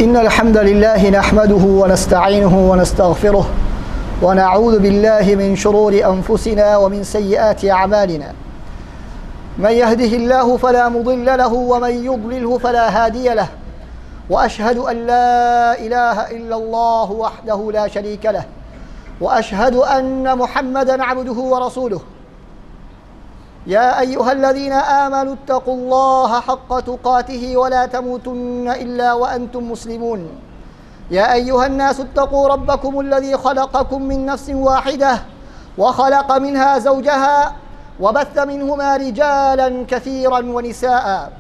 إن الحمد لله نحمده ونستعينه ونستغفره ونعوذ بالله من شرور أنفسنا ومن سيئات أعمالنا من يهده الله فلا مضل له ومن يضلله فلا هادي له وأشهد أن لا إله إلا الله وحده لا شريك له وأشهد أن محمدا عبده ورسوله يا أيها الذين آمنوا اتقوا الله حق تقاته ولا تموتن إلا وأنتم مسلمون يا أيها الناس اتقوا ربكم الذي خلقكم من نفس واحدة وخلق منها زوجها وبث منهما رجالا كثيرا ونساء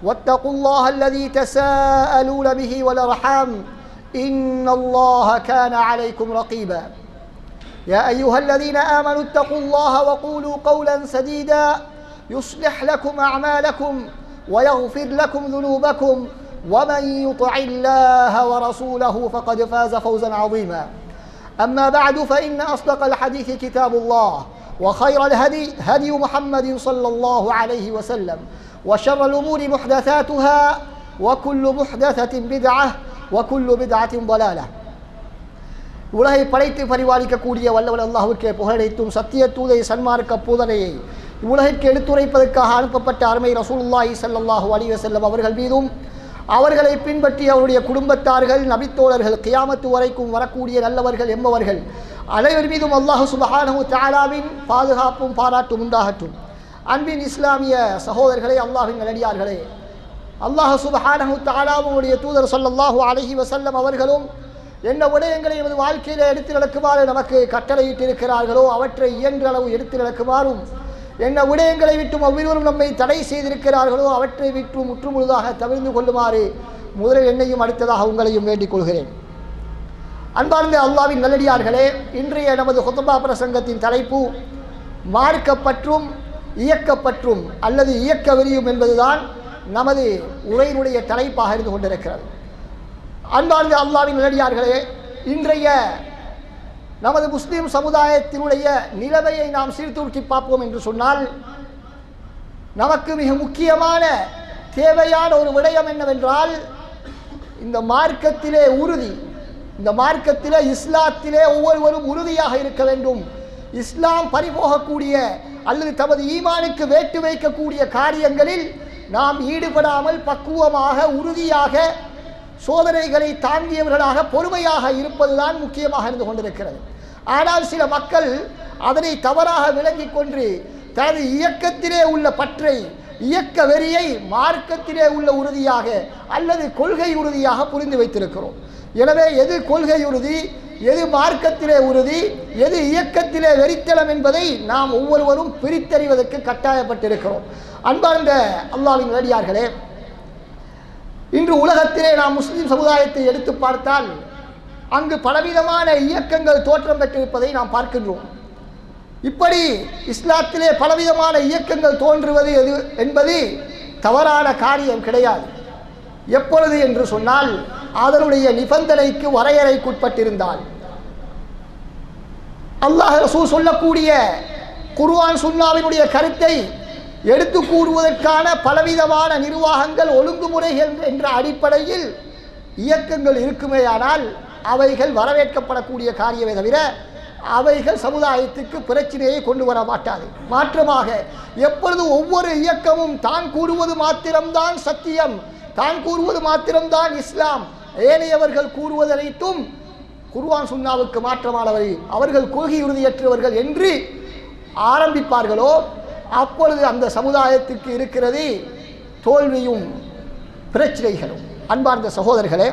واتقوا الله الذي تساءلون به والأرحام إن الله كان عليكم رقيبا يا أيها الذين آمنوا اتقوا الله وقولوا قولا سديدا يصلح لكم أعمالكم ويغفر لكم ذنوبكم ومن يطع الله ورسوله فقد فاز فوزا عظيما أما بعد فإن أصدق الحديث كتاب الله وخير الهدي هدي محمد صلى الله عليه وسلم وشر الأمور محدثاتها وكل محدثة بدعة وكل بدعة ضلالة உலகை படைத்து பரிபாலிக்கக்கூடிய வல்லவன் அல்லாஹ்வுக்கே புகழனைத்தும் சத்திய தூதை சன்மார்க்க போதனையை உலகிற்கு எடுத்துரைப்பதற்காக அனுப்பப்பட்ட அருமை ரசூலுல்லாஹி ஸல்லல்லாஹு அலைஹி வஸல்லம் அவர்கள் மீதும் அவர்களை பின்பற்றி அவருடைய குடும்பத்தார்கள் நபித்தோழர்கள் கியாமத்து வரைக்கும் வரக்கூடிய நல்லவர்கள் என்பவர்கள் அனைவர் மீதும் அல்லாஹ் சுப்ஹானஹு தஆலாவின் பாதுகாப்பும் பாராட்டும் உண்டாகட்டும். அன்பின் இஸ்லாமிய சகோதரர்களே, அல்லாஹ்வின் நல்லடியார்களே, அல்லாஹ் சுப்ஹானஹு தஆலாவுடைய தூதர் ஸல்லல்லாஹு அலைஹி வஸல்லம் அவர்களும் என்ன விடயங்களை எமது வாழ்க்கையில் எடுத்து நடக்குமாறு நமக்கு கட்டளையிட்டிருக்கிறார்களோ அவற்றை இயன்ற அளவு எடுத்து நடக்குமாறும், என்ன விடயங்களை விட்டும் அவ்விருவரும் நம்மை தடை செய்திருக்கிறார்களோ அவற்றை விட்டு முற்றுமுழுதாக தவிர்த்து கொள்ளுமாறு முதலில் என்னையும் அடுத்ததாக உங்களையும் வேண்டிக் கொள்கிறேன். அன்பார்ந்த அல்லாஹ்வின் நல்லடியார்களே, இன்றைய நமது ஹுத்பா பிரசங்கத்தின் தலைப்பு மார்க்கப்பற்றும் இயக்கப்பற்றும் அல்லது இயக்க வெறியும் என்பதுதான் நமது உரையினுடைய தலைப்பாக இருந்து கொண்டிருக்கிறது. அன்பார்ந்த அல்லாஹ்வின் நல்லடியார்களே, இன்றைய நமது முஸ்லிம் சமுதாயத்தினுடைய நிலைமையை நாம் சீர்தூக்கி பார்ப்போம் என்று சொன்னால், நமக்கு மிக முக்கியமான தேவையான ஒரு விடயம் என்னவென்றால், இந்த மார்க்கத்திலே உறுதி, இந்த மார்க்கத்திலே இஸ்லாத்திலே ஒவ்வொருவரும் உறுதியாக இருக்க வேண்டும். இஸ்லாம் பறிபோகக்கூடிய அல்லது தமது ஈமானுக்கு வேட்டு வைக்கக்கூடிய காரியங்களில் நாம் ஈடுபடாமல் பக்குவமாக உறுதியாக சோதனைகளை தாங்கியவர்களாக பொறுமையாக இருப்பதுதான் முக்கியமாக இருந்து கொண்டிருக்கிறது. ஆனால் சில மக்கள் அதனை தவறாக விளங்கிக் கொண்டு தனது இயக்கத்திலே உள்ள பற்றை, இயக்க வெறியை மார்க்கத்திலே உள்ள உறுதியாக அல்லது கொள்கை உறுதியாக புரிந்து வைத்திருக்கிறோம். எனவே எது கொள்கை உறுதி, எது மார்க்கத்திலே உறுதி, எது இயக்கத்திலே வெறித்தனம் என்பதை நாம் ஒவ்வொருவரும் பிரித்தறிவதற்கு கட்டாயப்பட்டிருக்கிறோம். அன்பார்ந்த அல்லாஹ்வின் நல்லடியார்களே, இன்று உலகத்திலே நாம் முஸ்லிம் சமுதாயத்தை எடுத்து பார்த்தால் அங்கு பலவிதமான இயக்கங்கள் தோற்றம் பெற்றிருப்பதை நாம் பார்க்கின்றோம். இப்படி இஸ்லாத்திலே பலவிதமான இயக்கங்கள் தோன்றுவது என்பது தவறான காரியம் கிடையாது. எப்பொழுது என்று சொன்னால், அதனுடைய நிபந்தனைக்கு வரையறைக்குட்பட்டிருந்தால், அல்லாஹ் ரசூல் சொல்லக்கூடிய குர்ஆன் சுன்னாவினுடைய கருத்தை எடுத்து கூறுவதற்கான பலவிதமான நிர்வாகங்கள் ஒழுங்குமுறைகள் என்ற அடிப்படையில் இயக்கங்கள் இருக்குமேயானால் அவைகள் வரவேற்கப்படக்கூடிய காரியமே தவிர அவைகள் சமுதாயத்துக்கு பிரச்சனையை கொண்டு வர மாட்டாது. மாற்றமாக எப்பொழுது ஒவ்வொரு இயக்கமும் தான் கூறுவது மாத்திரம்தான் சத்தியம், தான் கூறுவது மாத்திரம்தான் இஸ்லாம், ஏனையவர்கள் கூறுவதனைத்தும் குர்ஆன் சுன்னாவுக்கு மாற்றமானவை, அவர்கள் கொள்கை உறுதியற்றவர்கள் என்று ஆரம்பிப்பார்களோ அப்பொழுது அந்த சமுதாயத்துக்கு இருக்கிறது தோல்வியும் பிரச்சனைகளும். அன்பார்ந்த சகோதரர்களே,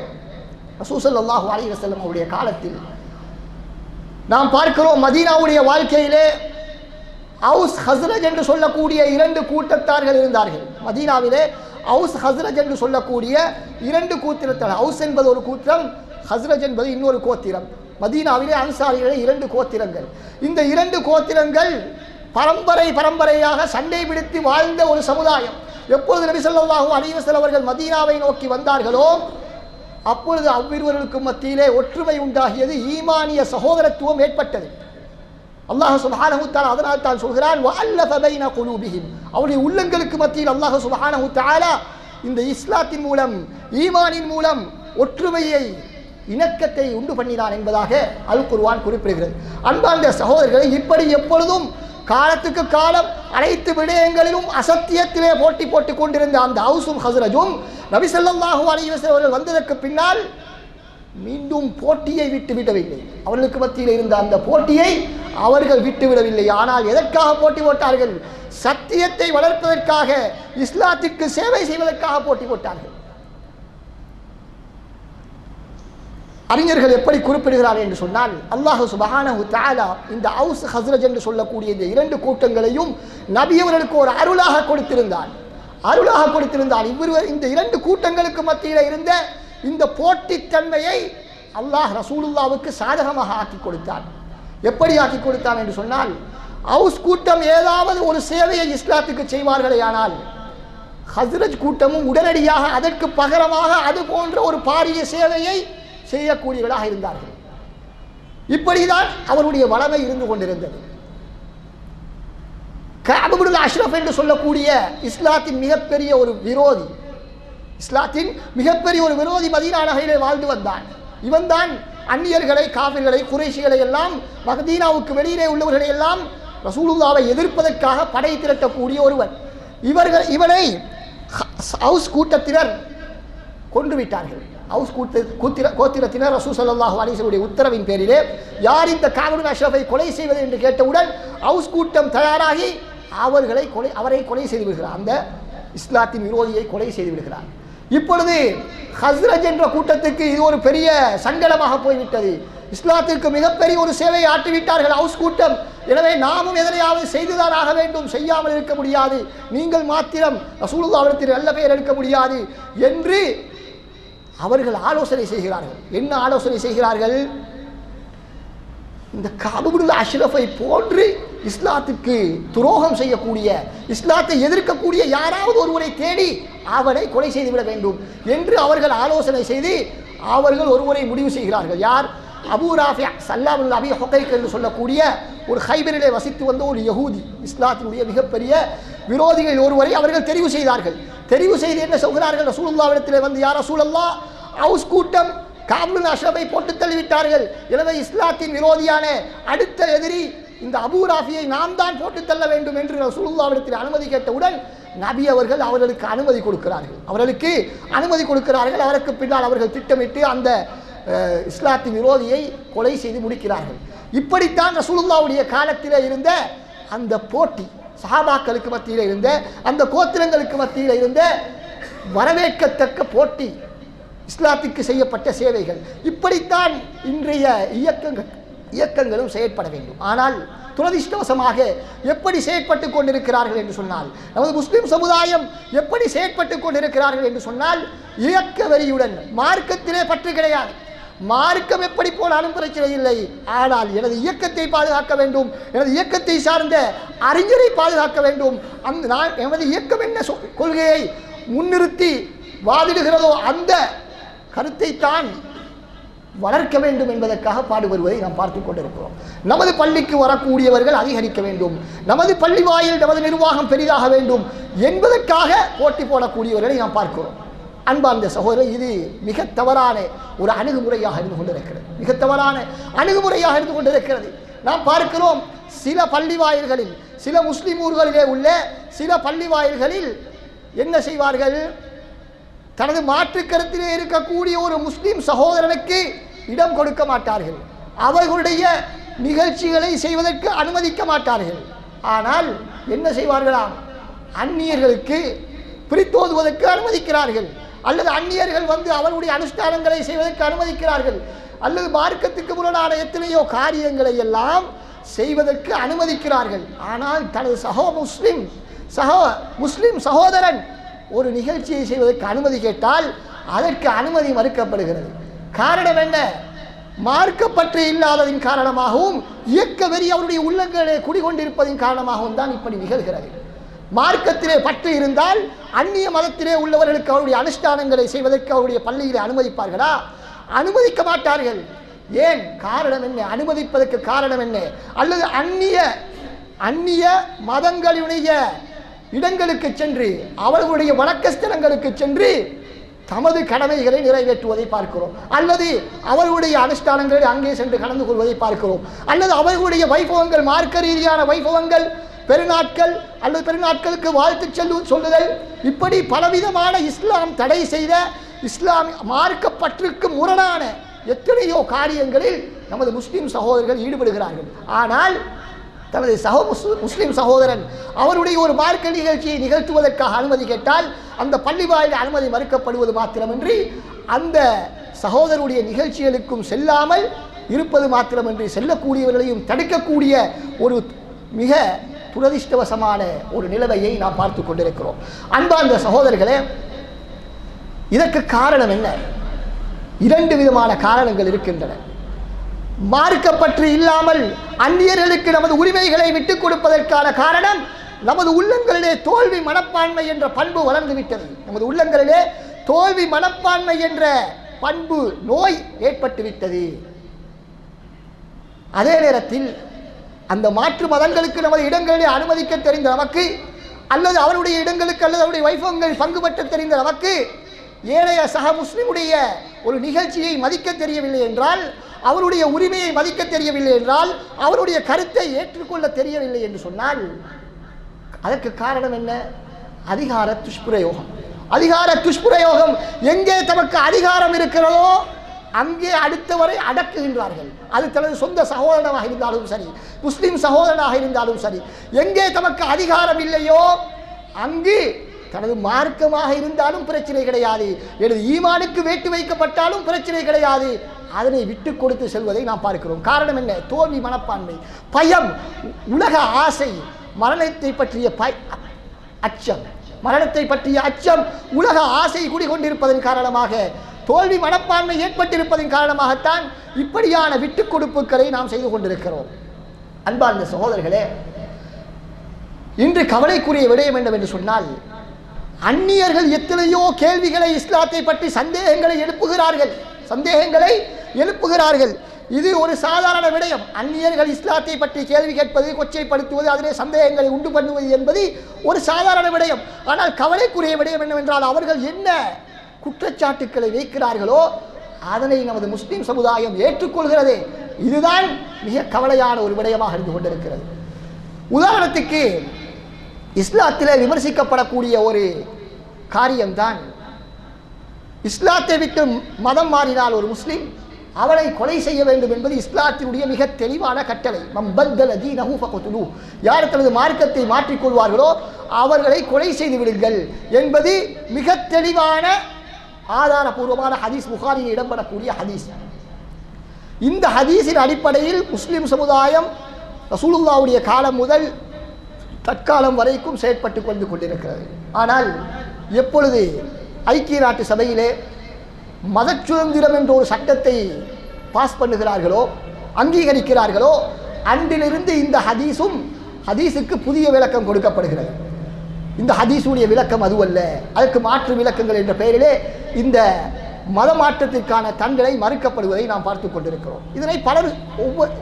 ரசூல் ஸல்லல்லாஹு அலைஹி வஸல்லம் அவருடைய காலத்தில் நாம் பார்க்கிறோம், மதீனாவுடைய வாழ்க்கையிலே அவுஸ் ஹஸ்ரஜ் என்று சொல்லக்கூடிய இரண்டு கூட்டத்தார்கள் இருந்தார்கள். மதீனாவிலே அவுஸ் ஹஸ்ரஜ் என்று சொல்லக்கூடிய இரண்டு கூத்திரத்தார். அவுஸ் என்பது ஒரு கூத்திரம், ஹஸ்ரஜ் என்பது இன்னொரு கோத்திரம். மதீனாவிலே அன்சாரிகளே இரண்டு கோத்திரங்கள். இந்த இரண்டு கோத்திரங்கள் பரம்பரையாக சண்டை பிடித்து வாழ்ந்த ஒரு சமுதாயம். எப்பொழுது நபி ஸல்லல்லாஹு அலைஹி வஸல்லம் அவர்கள் மதீனாவை நோக்கி வந்தார்களோ அப்பொழுது அவ்விருவர்களுக்கு மத்தியிலே ஒற்றுமை உண்டாகியது, ஈமானிய சகோதரத்துவம் ஏற்பட்டது. அல்லாஹ் சுப்ஹானஹு தஆலா அதனால் தான் சொல்கிறான், வஅல்லஃப பைன குலூபிஹிம், அவருடைய உள்ளங்களுக்கு மத்தியில் அல்லாஹ் சுப்ஹானஹு தஆலா இந்த இஸ்லாத்தின் மூலம், ஈமானின் மூலம் ஒற்றுமையை இணக்கத்தை உண்டு பண்ணினான் என்பதாக அல் குர்ஆன் குறிப்பிடுகிறது. அன்பார்ந்த சகோதரர்களை, இப்படி எப்பொழுதும் காலத்துக்கு காலம் அனைத்து விடயங்களிலும் அசத்தியத்திலே போட்டி போட்டுக் கொண்டிருந்த அந்த அவுஸும் ஹஸ்ரஜும் நபி ஸல்லல்லாஹு அலைஹி வஸல்லம் அவர்கள் வந்ததற்கு பின்னால் மீண்டும் போட்டியை விட்டுவிடவில்லை. அவர்களுக்கு மத்தியில் இருந்த அந்த போட்டியை அவர்கள் விட்டுவிடவில்லை. ஆனால் எதற்காக போட்டி போட்டார்கள்? சத்தியத்தை வளர்ப்பதற்காக, இஸ்லாத்திற்கு சேவை செய்வதற்காக போட்டி போட்டார்கள். அறிஞர்கள் எப்படி குறிப்பிடுகிறார்கள் என்று சொன்னால், அல்லாஹ் சுப்ஹானஹு தஆலா இந்த அவுஸ் ஹஸ்ரஜ் என்று சொல்லக்கூடிய இந்த இரண்டு கூட்டங்களையும் நபி அவர்களுக்கு ஒரு அருளாக கொடுத்திருந்தார். இந்த இரண்டு கூட்டங்களுக்கு மத்தியில் இருந்த இந்த போட்டித்தன்மையை அல்லாஹ் ரசூலுல்லாவுக்கு சாதகமாக ஆக்கி கொடுத்தான். எப்படி ஆக்கி கொடுத்தான் என்று சொன்னால், அவுஸ் கூட்டம் ஏதாவது ஒரு சேவையை இஸ்லாத்துக்கு செய்வார்களே ஆனால் ஹஸ்ரஜ் கூட்டமும் உடனடியாக அதற்கு பகரமாக அது போன்ற ஒரு பாரிய சேவையை செய்யக்கூடியவர்களாக இருந்தார்கள். இப்படிதான் அவருடைய வளமை இருந்து கொண்டிருந்தது. கஅப் இப்னு அஷ்ரஃப் என்று சொல்லக்கூடிய இஸ்லாத்தின் மிகப்பெரிய ஒரு விரோதி மதீனா நகரிலே வாழ்ந்து வந்தான். இவன் தான் அந்நியர்களை, காஃபிர்களை, குறைஷிகளை எல்லாம், மதீனாவுக்கு வெளியிலே உள்ளவர்களை எல்லாம் ரசூலுல்லாவை எதிர்ப்பதற்காக படை திரட்டக்கூடிய ஒருவன். இவனை அவுஸ் கூட்டத்தினர் கொன்றுவிட்டார்கள். அவுஸ் கோத்திரத்தினர் ரசூல் ஸல்லல்லாஹு அலைஹி வஸல்லம் உத்தரவின் பேரிலே யார் இந்த கஅப் இப்னு அஷ்ரஃபை கொலை செய்வது என்று கேட்டவுடன் அவுஸ் கூட்டம் தயாராகி அவரை கொலை செய்து விடுகிறார். அந்த இஸ்லாத்தின் விரோதியை கொலை செய்து விடுகிறார். இப்பொழுது ஹஸ்ரஜ் என்ற கூட்டத்துக்கு இது ஒரு பெரிய சங்கடமாக போய்விட்டது. இஸ்லாத்திற்கு மிகப்பெரிய ஒரு சேவையை ஆற்றிவிட்டார்கள் அவுஸ் கூட்டம். எனவே நாமும் எதனையாவது செய்துதான் ஆக வேண்டும், செய்யாமல் இருக்க முடியாது. நீங்கள் மாத்திரம் ரசூலுல்லாஹ்விடத்தில் நல்ல பெயர் எடுக்க முடியாது என்று அவர்கள் ஆலோசனை செய்கிறார்கள். என்ன ஆலோசனை செய்கிறார்கள்? இந்த கஅப் இப்னு அஷ்ரஃபை போன்று இஸ்லாத்துக்கு துரோகம் செய்யக்கூடிய, இஸ்லாத்தை எதிர்க்கக்கூடிய யாராவது ஒருவரை தேடி அவனை கொலை செய்துவிட வேண்டும் என்று அவர்கள் ஆலோசனை செய்து அவர்கள் ஒருவரை முடிவு செய்கிறார்கள். யார்? அபூ ராஃபி ஸல்லாம் இப்னு அபீ ஹுகைக் என்று சொல்லக்கூடிய ஒரு ஹைபரிலே வசித்து வந்த ஒரு யஹூதி, இஸ்லாத்தினுடைய மிகப்பெரிய விரோதிகள் ஒருவரை அவர்கள் தெரிவு செய்தார்கள். தெரிவு செய்து என்ன சொல்கிறார்கள்? ரசூலுல்லாஹ்விடத்தில் வந்து, யா ரசூலல்லாஹ், அவுஸ் கூட்டம் கஅப் இப்னு அஷ்ரஃபை போட்டு தள்ளிவிட்டார்கள். எனவே இஸ்லாத்தின் விரோதியான அடுத்த எதிரி இந்த அபூ ராஃபியை நாம் தான் போட்டு தள்ள வேண்டும் என்று ரசூலுல்லாஹ்விடத்தில் அனுமதி கேட்டவுடன் நபி அவர்கள் அவர்களுக்கு அனுமதி கொடுக்கிறார்கள். அதற்கு பின்னால் அவர்கள் திட்டமிட்டு அந்த இஸ்லாத்தின் விரோதியை கொலை செய்து முடிக்கிறார்கள். இப்படித்தான் ரசூலுல்லாஹ்வுடைய காலத்தில் இருந்த அந்த போட்டி, சஹாபாக்களுக்கு மத்தியில் இருந்த அந்த கோத்திரங்களுக்கு மத்தியில் இருந்த வரவேற்கத்தக்க போட்டி, இஸ்லாத்துக்கு செய்யப்பட்ட சேவைகள், இப்படித்தான் இன்றைய இயக்கங்களும் செயற்பட வேண்டும். ஆனால் துரதிர்ஷ்டவசமாக எப்படி செயற்பட்டு கொண்டிருக்கிறார்கள் என்று சொன்னால், நமது முஸ்லிம் சமுதாயம் எப்படி செயற்பட்டு கொண்டிருக்கிறார்கள் என்று சொன்னால், இயக்க வெறியுடன், மார்க்கத்திலே பற்று கிடையாது. மார்க்கம் எப்படி போனாலும் பிரச்சனை இல்லை, ஆனால் எனது இயக்கத்தை பாதுகாக்க வேண்டும், எனது இயக்கத்தை சார்ந்த அறிஞரை பாதுகாக்க வேண்டும், எமது இயக்கம் என்ன கொள்கையை முன்னிறுத்தி வாதிடுகிறதோ அந்த கருத்தை தான் வளர்க்க வேண்டும் என்பதற்காக பாடுபடுவதை நாம் பார்த்து கொண்டிருக்கிறோம். நமது பள்ளிக்கு வரக்கூடியவர்கள் அதிகரிக்க வேண்டும், நமது பள்ளி வாயில் நமது நிர்வாகம் பெரிதாக வேண்டும் என்பதற்காக போட்டி போடக்கூடியவர்களை நாம் பார்க்கிறோம். அன்பார்ந்த சகோதரர், இது மிக தவறான ஒரு அணுகுமுறையாக இருந்து கொண்டிருக்கிறது. நாம் பார்க்கிறோம், சில பள்ளி வாயில்களில், சில முஸ்லிம் ஊர்களிலே உள்ள சில பள்ளி வாயில்களில் என்ன செய்வார்கள்? தனது மாற்று கருத்திலே இருக்கக்கூடிய ஒரு முஸ்லிம் சகோதரனுக்கு இடம் கொடுக்க மாட்டார்கள், அவர்களுடைய நிகழ்ச்சிகளை செய்வதற்கு அனுமதிக்க மாட்டார்கள். ஆனால் என்ன செய்வார்களாம்? அந்நியர்களுக்கு பிரித்தோதுவதற்கு அனுமதிக்கிறார்கள், அல்லது அந்நியர்கள் வந்து அவர்களுடைய அனுஷ்டானங்களை செய்வதற்கு அனுமதிக்கிறார்கள், அல்லது மார்க்கத்துக்கு முரணான எத்தனையோ காரியங்களை எல்லாம் செய்வதற்கு அனுமதிக்கிறார்கள். ஆனால் தனது முஸ்லிம் சகோதரன் ஒரு நிகழ்ச்சியை செய்வதற்கு அனுமதி கேட்டால் அதற்கு அனுமதி மறுக்கப்படுகிறது. காரணம் என்ன? மார்க்கப்பற்று இல்லாததின் காரணமாகவும் இயக்க வெறி அவருடைய உள்ளங்களே குடிகொண்டிருப்பதின் காரணமாகவும் தான் இப்படி நிகழ்கிறது. மார்க்கத்திலே பற்று இருந்தால் அந்நிய மதத்திலே உள்ளவர்களுக்கு அவருடைய அனுஷ்டானங்களை செய்வதற்கு அவருடைய பள்ளிகளை அனுமதிப்பார்களா? அனுமதிக்க மாட்டார்கள். ஏன்? காரணம் என்ன? அனுமதிப்பதற்கு காரணம் என்ன? அல்லது அந்நிய மதங்களுடைய இடங்களுக்கு சென்று, அவர்களுடைய வணக்க ஸ்தலங்களுக்கு சென்று தமது கடமைகளை நிறைவேற்றுவதை பார்க்கிறோம், அல்லது அவர்களுடைய அனுஷ்டானங்களை அங்கே சென்று கலந்து கொள்வதை பார்க்கிறோம், அல்லது அவர்களுடைய வைபவங்கள், மார்க்க ரீதியான வைபவங்கள், பெருநாட்கள் அல்லது பெருநாட்களுக்கு வாழ்த்து சொல்லுதல், இப்படி பலவிதமான இஸ்லாம் தடை செய்த இஸ்லாம் மார்க்கப்பற்றுக்கு முரணான எத்தனையோ காரியங்களில் நமது முஸ்லிம் சகோதரர்கள் ஈடுபடுகிறார்கள். ஆனால் தனது முஸ்லிம் சகோதரன் அவருடைய ஒரு மார்க்க நிகழ்ச்சியை நிகழ்த்துவதற்காக அனுமதி கேட்டால் அந்த பள்ளி வாயில் அனுமதி மறுக்கப்படுவது மாத்திரமின்றி அந்த சகோதரருடைய நிகழ்ச்சிகளுக்கும் செல்லாமல் இருப்பது மாத்திரமின்றி செல்லக்கூடியவர்களையும் தடுக்கக்கூடிய ஒரு மிக துரதிர்ஷ்டவசமான ஒரு நிலைமையை நாம் பார்த்து கொண்டிருக்கிறோம். அன்பார்ந்த சகோதரர்களே, இதற்கு காரணம் என்ன? இரண்டு விதமான காரணங்கள் இருக்கின்றன. மார்க்கப்பற்று இல்லாமல் அந்நியர்களுக்கு நமது உரிமைகளை விட்டுக் கொடுப்பதற்கான காரணம் நமது உள்ளங்களிலே தோல்வி மனப்பான்மை என்ற பண்பு வளர்ந்துவிட்டது. நமது உள்ளங்களிலே தோல்வி மனப்பான்மை என்ற பண்பு நோய் ஏற்பட்டு விட்டது. அதே நேரத்தில் அந்த மாற்று மதங்களுக்கு நமது இடங்களிலே அனுமதிக்க தெரிந்த நமக்கு, அல்லது அவருடைய இடங்களுக்கு அல்லது அவருடைய வைபவங்கள் பங்கு பெற்ற தெரிந்த நமக்கு ஏனைய சக முஸ்லிமுடைய ஒரு நிகழ்ச்சியை மதிக்க தெரியவில்லை என்றால், அவருடைய உரிமையை மதிக்க தெரியவில்லை என்றால், அவருடைய கருத்தை ஏற்றுக்கொள்ள தெரியவில்லை என்று சொன்னால் அதற்கு காரணம் என்ன? அதிகார துஷ்பிரயோகம். அதிகார துஷ்பிரயோகம். எங்கே தமக்கு அதிகாரம் இருக்கிறதோ அங்கே அடுத்தவரை அடக்குகின்றார்கள். அது தனது சொந்த சகோதரனாக இருந்தாலும் சரி, முஸ்லிம் சகோதரனாக இருந்தாலும் சரி, எங்கே தமக்கு அதிகாரம் இல்லையோ அங்கு தனது மார்க்கமாக இருந்தாலும் பிரச்சனை கிடையாது, எனது ஈமானுக்கு வேட்டு வைக்கப்பட்டாலும் பிரச்சனை கிடையாது, அதனை விட்டு கொடுத்து செல்வதை நாம் பார்க்கிறோம். காரணம் என்ன? தோல்வி மனப்பான்மை, பயம், உலக ஆசை, மரணத்தை பற்றிய அச்சம், மரணத்தை பற்றிய அச்சம், உலக ஆசை குடிகொண்டிருப்பதன் காரணமாக, தோல்வி மனப்பான்மை ஏற்பட்டிருப்பதன் காரணமாகத்தான் இப்படியான விட்டுக் கொடுப்புகளை நாம் செய்து கொண்டிருக்கிறோம். அன்பார்ந்த சகோதரர்களே, இன்று கவலைக்குரிய விடயம் என்னவென்று சொன்னால், அந்நியர்கள் எத்தனையோ கேள்விகளை இஸ்லாத்தை பற்றி சந்தேகங்களை எழுப்புகிறார்கள். இது ஒரு சாதாரண விடயம். அந்நியர்கள் இஸ்லாத்தை பற்றி கேள்வி கேட்பது, கொச்சைப்படுத்துவது, அதிலே சந்தேகங்களை உண்டு பண்ணுவது என்பது ஒரு சாதாரண விடயம். ஆனால் கவலைக்குரிய விடயம் என்னவென்றால், அவர்கள் என்ன குற்றச்சாட்டுக்களை வைக்கிறார்களோ அதனை நமது முஸ்லிம் சமுதாயம் ஏற்றுக்கொள்கிறது. இதுதான் மிக கவலையான ஒரு விடயமாக இருந்து கொண்டிருக்கிறது. உதாரணத்துக்கு, இஸ்லாத்திலே விமர்சிக்கப்படக்கூடிய ஒரு காரியம்தான், இஸ்லாத்தை விட்டு மதம் மாறினால் ஒரு முஸ்லிம் அவனை கொலை செய்ய வேண்டும் என்பது இஸ்லாத்தினுடைய மிக தெளிவான கட்டளை. யார் தனது மார்க்கத்தை மாற்றிக்கொள்வார்களோ அவர்களை கொலை செய்து விடுங்கள் என்பது மிக தெளிவான ஆதாரபூர்வமான ஹதீஸ், புகாரியில் இடம்பெறக்கூடிய ஹதீஸ். இந்த ஹதீஸின் அடிப்படையில் முஸ்லிம் சமுதாயம் ரசூலுல்லாஹ்வுடைய காலம் முதல் தற்காலம் வரைக்கும் செயற்பட்டு கொண்டிருக்கிறது. ஆனால் எப்பொழுது ஐக்கிய நாட்டு சபையிலே மத சுதந்திரம் என்ற ஒரு சட்டத்தை பாஸ் பண்ணுகிறார்களோ, அங்கீகரிக்கிறார்களோ, அன்றிலிருந்து இந்த ஹதீஸுக்கு புதிய விளக்கம் கொடுக்கப்படுகிறது. இந்த ஹதீஸுடைய விளக்கம் அதுவல்ல, அதற்கு மாற்று விளக்கங்கள் என்ற பெயரிலே இந்த மத மாற்றத்திற்கான தண்டனை மறுக்கப்படுவதை நாம் பார்த்து கொண்டிருக்கிறோம். இதனை பலர்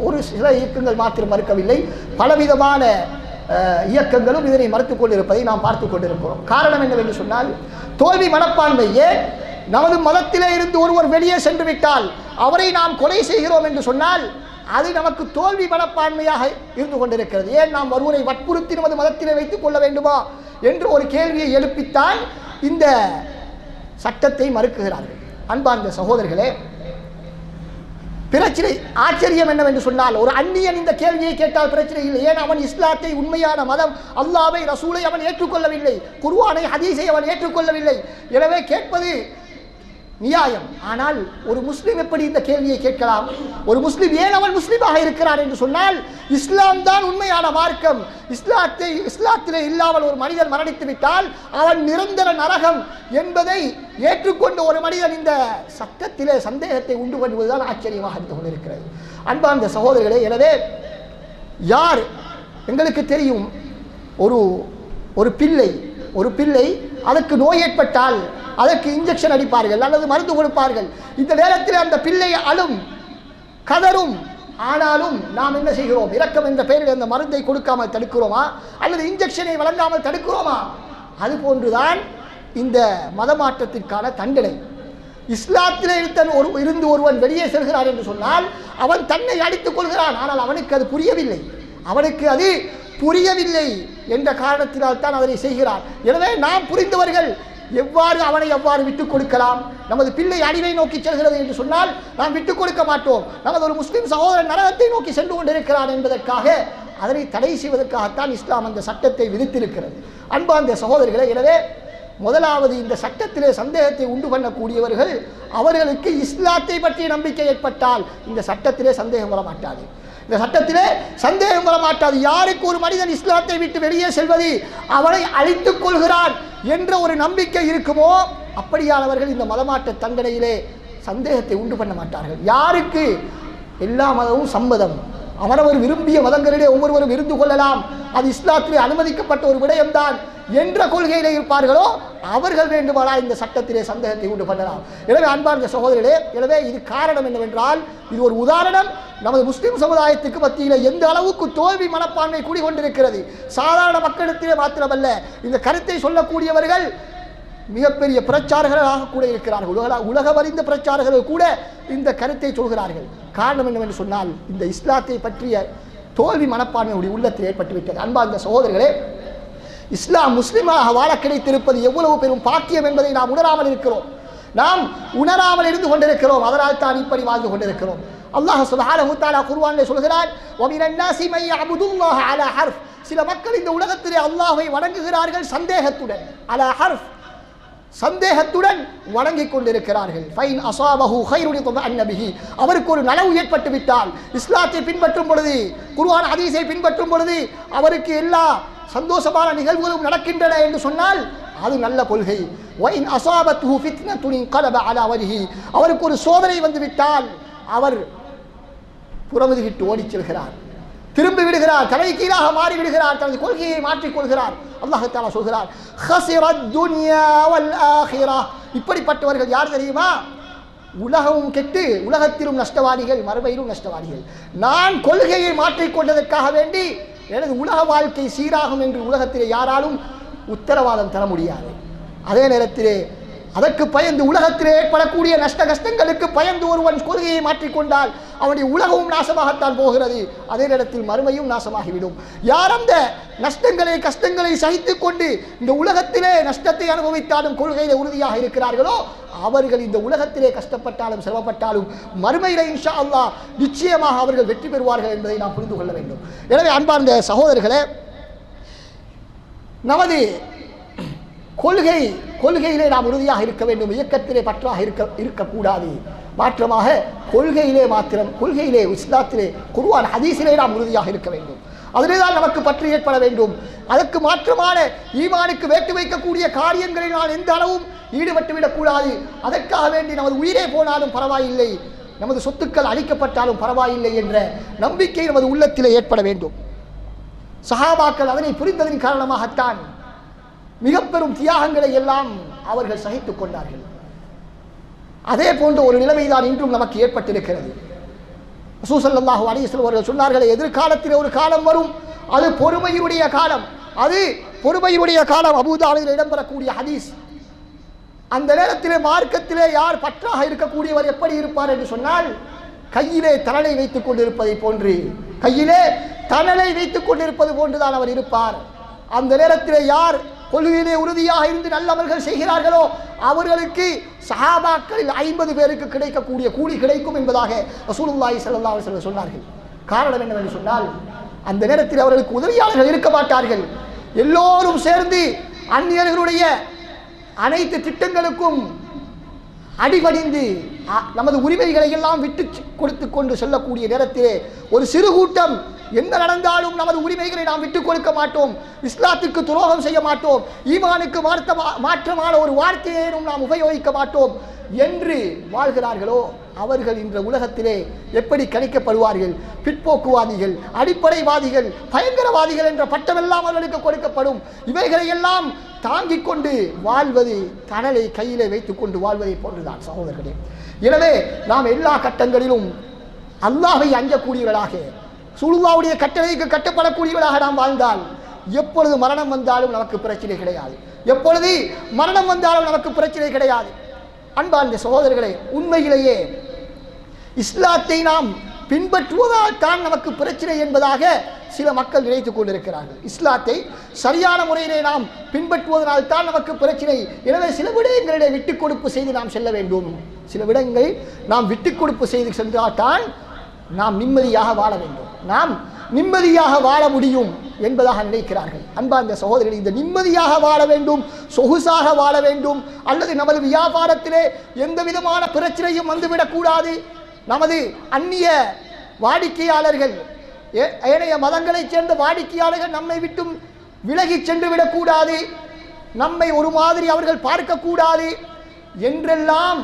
ஒரு சில இயக்கங்கள் மாத்திரம் மறுக்கவில்லை, பலவிதமான இயக்கங்களும் இதனை மறுத்துக் கொண்டிருப்பதை நாம் பார்த்து கொண்டிருக்கிறோம். காரணம் என்னவென்று சொன்னால், தோல்வி மனப்பான்மையே. நமது மதத்திலே இருந்து ஒருவர் வெளியே சென்று விட்டால் அவரை நாம் கொலை செய்கிறோம் என்று சொன்னால் அது நமக்கு தோல்வி மனப்பான்மையாக இருந்து கொண்டிருக்கிறது. ஏன் நாம் ஒருவரை வற்புறுத்தி நமது மதத்திலே வைத்துக் கொள்ள வேண்டுமா என்று ஒரு கேள்வியை எழுப்பித்தான் இந்த சட்டத்தை மறுக்குகிறார்கள். அன்பார்ந்த சகோதரர்களே, பிரச்சனை ஆச்சரியம் என்னவென்று சொன்னால், ஒரு அந்நியன் இந்த கேள்வியை கேட்டால் பிரச்சனை இல்லை. ஏன்? அவன் இஸ்லாத்தை, உண்மையான மதம் அல்லாஹ்வை, ரசூலை அவன் ஏற்றுக்கொள்ளவில்லை, குர்ஆனை, ஹதீஸை அவன் ஏற்றுக்கொள்ளவில்லை. எனவே கேட்பது நியாயம். ஆனால் ஒரு முஸ்லிம் எப்படி இந்த கேள்வியை கேட்கலாம்? ஒரு முஸ்லிம் ஏன் அவன் முஸ்லிமாக இருக்கிறான் என்று சொன்னால், இஸ்லாம் தான் உண்மையான மார்க்கம். இஸ்லாத்திலே இல்லாமல் ஒரு மனிதன் மரணித்து விட்டால் அவன் நிரந்தர நரகம் என்பதை ஏற்றுக்கொண்ட ஒரு மனிதன் இந்த சட்டத்திலே சந்தேகத்தை உண்டு பண்ணுவதுதான் ஆச்சரியமாக இருந்து கொண்டிருக்கிறது. அன்பார்ந்த சகோதரர்களே, எனவே யார் எங்களுக்கு தெரியும், ஒரு பிள்ளை அதற்கு நோய் ஏற்பட்டால் அதற்கு இன்ஜெக்ஷன் அடிப்பார்கள் அல்லது மருந்து கொடுப்பார்கள். இந்த நேரத்தில் அந்த பிள்ளை அழும், கதரும். ஆனாலும் நாம் என்ன செய்கிறோம்? இரக்கம் என்ற பெயரில் அந்த மருந்தை கொடுக்காமல் தடுக்கிறோமா அல்லது இன்ஜெக்ஷனை வழங்காமல் தடுக்கிறோமா? அதுபோன்றுதான் இந்த மதமாற்றத்திற்கான தண்டனை. இஸ்லாத்திலே இருந்து ஒருவன் வெளியே செல்கிறான் என்று சொன்னால் அவன் தன்னை அடித்துக் கொள்கிறான். ஆனால் அவனுக்கு அது புரியவில்லை என்ற காரணத்தினால் தான் அதனை செய்கிறான். எனவே நாம் புரிந்தவர்கள் அவனை எவ்வாறு விட்டுக் கொடுக்கலாம்? நமது பிள்ளை அழிவை நோக்கி செல்கிறது என்று சொன்னால் நாம் விட்டுக் கொடுக்க மாட்டோம். நமது ஒரு முஸ்லிம் சகோதரன் நரகத்தை நோக்கி சென்று கொண்டிருக்கிறான் என்பதற்காக அதனை தடை செய்வதற்காகத்தான் இஸ்லாம் அந்த சட்டத்தை விதித்திருக்கிறது. அன்பார்ந்த சகோதரர்களே, எனவே முதலாவது இந்த சட்டத்திலே சந்தேகத்தை உண்டு பண்ணக்கூடியவர்கள், அவர்களுக்கு இஸ்லாத்தை பற்றிய நம்பிக்கை ஏற்பட்டால் இந்த சட்டத்திலே சந்தேகம் வரமாட்டாது. யாருக்கு ஒரு மனிதன் இஸ்லாத்தை விட்டு வெளியே செல்வது அவனை அழித்துக் கொள்கிறான் என்ற ஒரு நம்பிக்கை இருக்குமோ அப்படியானவர்கள் இந்த மதமாற்ற தண்டனையிலே சந்தேகத்தை உண்டு பண்ண மாட்டார்கள். யாருக்கு எல்லா மதமும் சம்மதம், அவரவர் விரும்பிய மதங்களிலே ஒவ்வொருவரும் இருந்து கொள்ளலாம், அது இஸ்லாத்திலே அனுமதிக்கப்பட்ட ஒரு விடயம்தான் என்ற கொள்கையிலே இருப்பார்களோ அவர்கள் வேண்டுமானால் இந்த சட்டத்திலே சந்தேகத்தை உண்டு பண்ணலாம். எனவே அன்பார்ந்த சகோதரர்களே, எனவே இது காரணம் என்னவென்றால், இது ஒரு உதாரணம். நமது முஸ்லிம் சமுதாயத்துக்கு மத்தியில் எந்த அளவுக்கு தோல்வி மனப்பான்மை கூடிக்கொண்டிருக்கிறது. சாதாரண மக்களிடத்திலே மாத்திரமல்ல, இந்த கருத்தை சொல்லக்கூடியவர்கள் மிகப்பெரிய பிரச்சாரகர்களாக கூட இருக்கிறார்கள். உலகம் அறிந்த பிரச்சாரர்கள் கூட இந்த கருத்தை சொல்கிறார்கள். காரணம் என்னவென்று சொன்னால், இந்த இஸ்லாத்தை பற்றிய தோல்வி மனப்பான்மையுடைய உள்ளத்தில் ஏற்பட்டுவிட்டது. அன்பார்ந்த சகோதரர்களே, இஸ்லாம் முஸ்லிமாக வாழ கிடைத்திருப்பது எவ்வளவு பெரும் பாக்கியம் என்பதை நாம் உணராமல் இருக்கிறோம். நாம் உணராமல் இருந்து கொண்டிருக்கிறோம். அதனால் தான் இப்படி வாழ்ந்து கொண்டிருக்கிறோம். அல்லாஹ் சுப்ஹானஹு வ தஆலா குர்ஆனிலே சொல்கிறான், வமினன் நாஸி மை யஅபுதுல்லாஹ அலா ஹர்ஃப். சில மக்கள் இந்த உலகத்திலே அல்லாஹ்வை வணங்குகிறார்கள் சந்தேகத்துடன். அலா ஹர்ஃப், சந்தேகத்துடன் வணங்கிக் கொண்டிருக்கிறார்கள். ஃபைன் அஸாபஹு கைருன் யத்மஅன்ன பிஹி. அவருக்கு ஒரு நலவு ஏற்பட்டு விட்டால், இஸ்லாத்தை பின்பற்றும் பொழுது, குர்ஆன் ஹதீஸை பின்பற்றும் பொழுது அவருக்கு எல்லா சந்தோஷமான நிகழ்வுகளும் நடக்கின்றன என்று சொன்னால் அது நல்ல கொள்கை. வைன் அஸாபத்துஹு ஃபித்னத்துன் இன்கலப அலா வஜ்ஹி. அவருக்கு ஒரு சோதனை வந்துவிட்டால் அவர் புறமுதுகிட்டு ஓடிச் செல்கிறார், திரும்பி விடுகிறார், தலைகீழாக மாறி விடுகிறார், தனது கொள்கையை மாற்றிக் கொள்கிறார். அல்லாஹ் தஆலா சொல்கிறார், ஹஸிரத் துன்யா வல் ஆখিরা. இப்படிப்பட்டவர்கள் யார் தெரியுமா? உலகமும் கெட்டு உலகத்திலும் நஷ்டவாதிகள், மறுமையிலும் நஷ்டவாதிகள். நான் கொள்கையை மாற்றிக் கொண்டதற்காக வேண்டி எனது உலக வாழ்க்கை சீராகும் என்று உலகத்திலே யாராலும் உத்தரவாதம் தர முடியாது. அதே நேரத்திலே அதற்கு பயந்து உலகத்திலே ஏற்படக்கூடிய நஷ்ட கஷ்டங்களுக்கு பயந்து ஒருவன் கொள்கையை மாற்றிக்கொண்டால் அவனுடைய உலகமும் நாசமாகத்தான் போகிறது, அதே நேரத்தில் மறுமையும் நாசமாகிவிடும். யார் அந்த நஷ்டங்களை கஷ்டங்களை சகித்துக் கொண்டு இந்த உலகத்திலே நஷ்டத்தை அனுபவித்தாலும் கொள்கையிலே உறுதியாக இருக்கிறார்களோ அவர்கள் இந்த உலகத்திலே கஷ்டப்பட்டாலும் சிரமப்பட்டாலும் மறுமையிலே இன்ஷா அல்லாஹ் நிச்சயமாக அவர்கள் வெற்றி பெறுவார்கள் என்பதை நாம் புரிந்து கொள்ள வேண்டும். எனவே அன்பார்ந்த சகோதரர்களே, நமது கொள்கையிலே நாம் உறுதியாக இருக்க வேண்டும், இயக்கத்திலே பற்றாக இருக்கக்கூடாது. மாற்றமாக கொள்கையிலே இஸ்லாத்திலே குர்ஆன் ஹதீஸிலே நாம் உறுதியாக இருக்க வேண்டும். அதிலே தான் நமக்கு பற்று ஏற்பட வேண்டும். அதற்கு மாற்றமான ஈமானுக்கு வேட்டு வைக்கக்கூடிய காரியங்களில் நான் எந்த அளவும் ஈடுபட்டு விடக்கூடாது. அதற்காக வேண்டி நமது உயிரே போனாலும் பரவாயில்லை, நமது சொத்துக்கள் அழிக்கப்பட்டாலும் பரவாயில்லை என்ற நம்பிக்கை நமது உள்ளத்திலே ஏற்பட வேண்டும். சஹாபாக்கள் அதனை புரிந்ததன் காரணமாகத்தான் மிக பெரும் தியாகங்களை எல்லாம் அவர்கள் சகித்துக் கொண்டார்கள். அதே போன்ற ஒரு நிலைமைதான் இன்றும் நமக்கு ஏற்பட்டிருக்கிறது. ரசூல் ஸல்லல்லாஹு அலைஹி வஸல்லம் அவர்கள் சொன்னார்கள், எதிர்காலத்திலே ஒரு காலம் வரும், அது பொறுமையுடைய காலம். அபூ தாவூதில் இடம்பெறக்கூடிய ஹதீஸ். அந்த நேரத்திலே மார்க்கத்திலே யார் பற்றாக இருக்கக்கூடியவர் எப்படி இருப்பார் என்று சொன்னால், கையிலே தணலை வைத்துக் கொண்டிருப்பதை போன்று, கையிலே தணலை வைத்துக் கொண்டிருப்பது போன்றுதான் அவர் இருப்பார். அந்த நேரத்திலே யார் கொள்கையிலே உறுதியாக இருந்து நல்லவர்கள் செய்கிறார்களோ அவர்களுக்கு சஹாபாக்களில் 50 பேருக்கு கிடைக்கக்கூடிய கூலி கிடைக்கும் என்பதாக ரசூலுல்லாஹி ஸல்லல்லாஹு அலைஹி வஸல்லம் சொன்னார்கள். காரணம் என்னவென்று சொன்னால், அந்த நேரத்தில் அவர்களுக்கு உதவியாளர்கள் இருக்க மாட்டார்கள். எல்லோரும் சேர்ந்து அந்நியர்களுடைய அனைத்து திட்டங்களுக்கும் அடிபணிந்து நமது உரிமைகளை எல்லாம் விட்டு கொடுத்து கொண்டு செல்லக்கூடிய நேரத்திலே ஒரு சிறு கூட்டம் என்ன நடந்தாலும் நமது உரிமைகளை நாம் விட்டுக் கொடுக்க மாட்டோம், இஸ்லாத்துக்கு துரோகம் செய்ய மாட்டோம், ஈமானுக்கு மாற்றமான ஒரு வார்த்தையையும் நாம் உபயோகிக்க மாட்டோம் என்று வாழ்கிறார்களோ அவர்கள் இந்த உலகத்திலே எப்படி கணிக்கப்படுவார்கள்? பிற்போக்குவாதிகள், அடிப்படைவாதிகள், பயங்கரவாதிகள் என்ற பட்டமெல்லாம் அவர்களுக்கு கொடுக்கப்படும். இவைகளை எல்லாம் தாங்கிக் கொண்டு வாழ்வது தணலை கையிலே வைத்துக் கொண்டு வாழ்வதை போன்றுதான் சகோதரர்களே. எனவே நாம் எல்லா கட்டங்களிலும் அல்லாஹ்வை அஞ்சக்கூடியவர்களாக, ரசூலுல்லாஹ்வுடைய கட்டளைக்கு கட்டப்படக்கூடியவர்களாக நாம் வாழ்ந்தால் எப்பொழுது மரணம் வந்தாலும் நமக்கு பிரச்சனை கிடையாது. எப்பொழுது மரணம் வந்தாலும் நமக்கு பிரச்சனை கிடையாது. அன்பார்ந்த சகோதரர்களே, உண்மையிலேயே இஸ்லாத்தை நாம் பின்பற்றுவதால் தான் நமக்கு பிரச்சனை என்பதாக சில மக்கள் நினைத்துக் கொண்டிருக்கிறார்கள். இஸ்லாத்தை சரியான முறையிலே நாம் பின்பற்றுவதனால் தான் நமக்கு பிரச்சனை. எனவே சில விடயங்களிலே விட்டுக் கொடுப்பு செய்து நாம் செல்ல வேண்டும். சில விடயங்களை நாம் விட்டுக் கொடுப்பு செய்து சென்றால் தான் நாம் நிம்மதியாக வாழ வேண்டும், நாம் நிம்மதியாக வாழ முடியும் என்பதாக நினைக்கிறார்கள். அன்பார்ந்த சகோதரர்கள், இந்த நிம்மதியாக வாழ வேண்டும், சொகுசாக வாழ வேண்டும், அல்லது நமது வியாபாரத்திலே எந்த விதமான பிரச்சனையும் வந்துவிடக்கூடாது, நமது அந்நிய வாடிக்கையாளர்கள் ஏனைய மதங்களைச் சேர்ந்த வாடிக்கையாளர்கள் நம்மை விட்டும் விலகி சென்று விடக்கூடாது, நம்மை ஒரு மாதிரி அவர்கள் பார்க்கக்கூடாது என்றெல்லாம்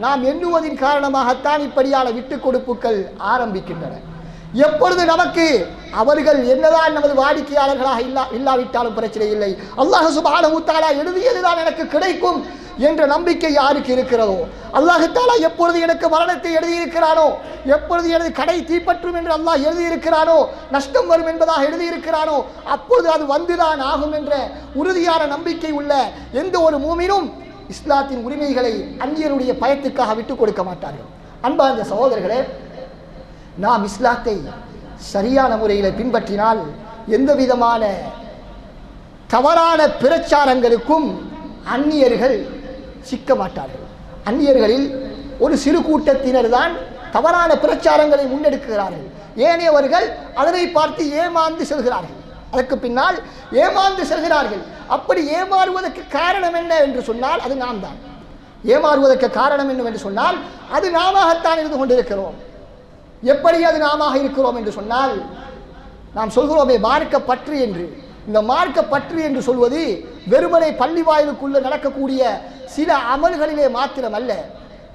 நாம் எண்ணுவதின் காரணமாகத்தான் இப்படியான விட்டுக் கொடுப்புகள் ஆரம்பிக்கின்றன. எப்பொழுது நமக்கு அவர்கள் என்னதான் நமது வாடிக்கையாளர்களாக இல்லாவிட்டாலும் பிரச்சனை இல்லை, அல்லாஹ் சுப்ஹானஹு வ தஆலா எழுதியதுதான் எனக்கு கிடைக்கும் என்ற நம்பிக்கை யாருக்கு இருக்கிறதோ, அல்லாஹ் தஆலா எப்பொழுது எனக்கு மரணத்தை எழுதியிருக்கிறானோ, எப்பொழுது எனது கடை தீப்பற்றும் என்று அல்லாஹ் எழுதியிருக்கிறானோ, நஷ்டம் வரும் என்பதாக எழுதியிருக்கிறானோ, அப்பொழுது அது வந்துதான் ஆகும் என்ற உறுதியான நம்பிக்கை உள்ள எந்த ஒரு மூமினும் இஸ்லாத்தின் உரிமைகளை அந்நியருடைய பயத்துக்காக விட்டுக் கொடுக்க மாட்டார்கள். அன்பார்ந்த சகோதரர்களே, நாம் இஸ்லாத்தை சரியான முறையில் பின்பற்றினால் எந்த விதமான தவறான பிரச்சாரங்களுக்கும் அந்நியர்கள் சிக்க மாட்டார்கள். அந்நியர்களில் ஒரு சிறு கூட்டத்தினர் தான் தவறான பிரச்சாரங்களை முன்னெடுக்கிறார்கள். ஏனையவர்கள் அதனை பார்த்து ஏமாந்து செல்கிறார்கள், அதற்கு பின்னால் ஏமாந்து செல்கிறார்கள். அப்படி ஏமாறுவதற்கு காரணம் என்ன என்று சொன்னால் அது நாம் தான். ஏமாறுவதற்கு காரணம் என்னவென்று சொன்னால் அது நாமத்தான் இருந்து கொண்டிருக்கிறோம். எப்படி அது நாம இருக்கிறோம் என்று சொன்னால், நாம் சொல்கிறோமே மார்க்க பற்று என்று. இந்த மார்க்க பற்று என்று சொல்வது வெறுமனை பள்ளி வாயிலுக்குள்ள நடக்கக்கூடிய சில அமல்களிலே மாத்திரமல்ல,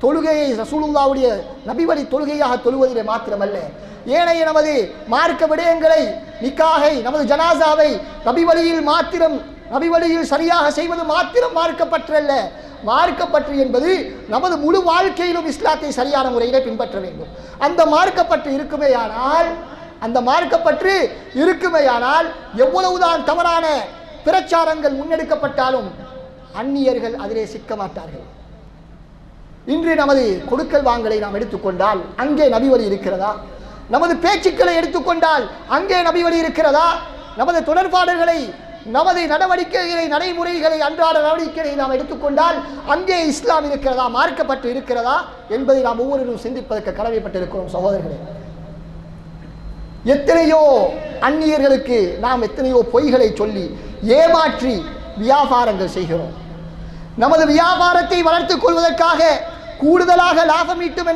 தொழுகையை ரசூலுல்லாஹ்வுடைய நபிவழி தொழுகையாக தொழுவதிலே மாத்திரமல்ல, ஏனைய நமது மார்க்க விடயங்களை, நிக்காகை, நமது ஜனாசாவை நபி வழியில் சரியாக செய்வது மாத்திரம் மார்க்கப்பற்றல்ல. மார்க்கப்பற்று என்பது நமது முழு வாழ்க்கையிலும் இஸ்லாத்தை சரியான முறையிலே பின்பற்ற வேண்டும். அந்த மார்க்கப்பற்று இருக்குமேயானால் எவ்வளவுதான் தவறான பிரச்சாரங்கள் முன்னெடுக்கப்பட்டாலும் அந்நியர்கள் அதிலே சிக்க மாட்டார்கள். இன்று நமது கொடுக்கல் வாங்கலை நாம் எடுத்துக்கொண்டால் அங்கே நபி வழி இருக்கிறதா? நமது பேச்சுக்களை எடுத்துக்கொண்டால் அங்கே நபி வழி இருக்கிறதா? நமது தொடர்பாடல்களை, நமது நடவடிக்கைகளை, நடைமுறைகளை, அன்றாட நடவடிக்கைகளை நாம் எடுத்துக்கொண்டால் அங்கே இஸ்லாம் இருக்கிறதா, மார்க்கப்பட்டு இருக்கிறதா என்பதை நாம் ஒவ்வொருவரும் சிந்திப்பதற்கு கடமைப்பட்டிருக்கிறோம். சகோதரர்களே, எத்தனையோ அந்நியர்களுக்கு நாம் எத்தனையோ பொய்களை சொல்லி ஏமாற்றி வியாபாரங்கள் செய்கிறோம். நமது வியாபாரத்தை வளர்த்துக் கொள்வதற்காக, கூடுதலாக லாபம் ஈட்டும்